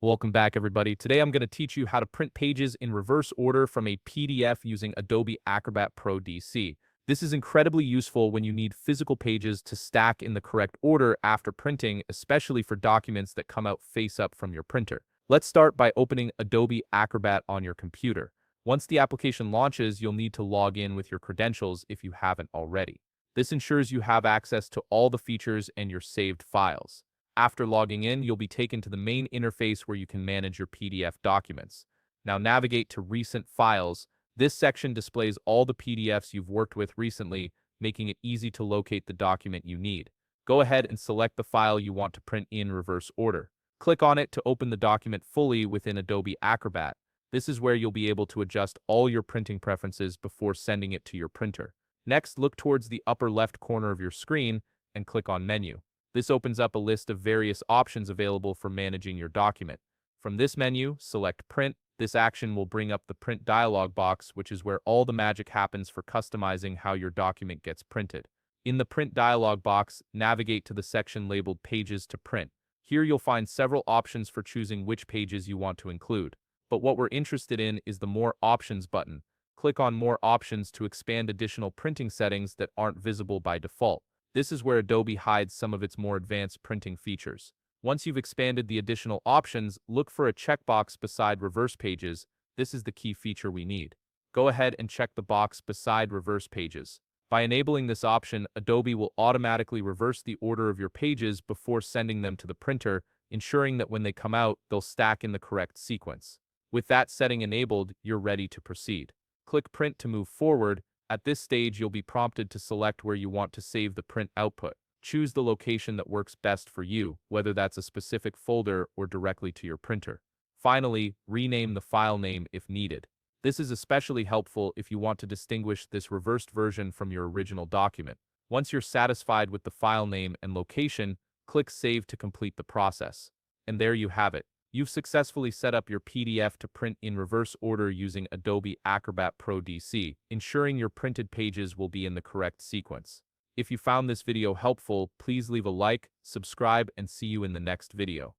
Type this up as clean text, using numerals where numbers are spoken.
Welcome back, everybody. Today I'm going to teach you how to print pages in reverse order from a PDF using Adobe Acrobat Pro DC. This is incredibly useful when you need physical pages to stack in the correct order after printing, especially for documents that come out face up from your printer. Let's start by opening Adobe Acrobat on your computer. Once the application launches, you'll need to log in with your credentials if you haven't already. This ensures you have access to all the features and your saved files. After logging in, you'll be taken to the main interface where you can manage your PDF documents. Now navigate to Recent Files. This section displays all the PDFs you've worked with recently, making it easy to locate the document you need. Go ahead and select the file you want to print in reverse order. Click on it to open the document fully within Adobe Acrobat. This is where you'll be able to adjust all your printing preferences before sending it to your printer. Next, look towards the upper left corner of your screen and click on Menu. This opens up a list of various options available for managing your document. From this menu, select Print. This action will bring up the Print dialog box, which is where all the magic happens for customizing how your document gets printed. In the Print dialog box, navigate to the section labeled Pages to Print. Here you'll find several options for choosing which pages you want to include. But what we're interested in is the More Options button. Click on More Options to expand additional printing settings that aren't visible by default. This is where Adobe hides some of its more advanced printing features. Once you've expanded the additional options, look for a checkbox beside Reverse Pages. This is the key feature we need. Go ahead and check the box beside Reverse Pages. By enabling this option, Adobe will automatically reverse the order of your pages before sending them to the printer, ensuring that when they come out, they'll stack in the correct sequence. With that setting enabled, you're ready to proceed. Click Print to move forward. At this stage, you'll be prompted to select where you want to save the print output. Choose the location that works best for you, whether that's a specific folder or directly to your printer. Finally, rename the file name if needed. This is especially helpful if you want to distinguish this reversed version from your original document. Once you're satisfied with the file name and location, click Save to complete the process. And there you have it. You've successfully set up your PDF to print in reverse order using Adobe Acrobat Pro DC, ensuring your printed pages will be in the correct sequence. If you found this video helpful, please leave a like, subscribe, and see you in the next video.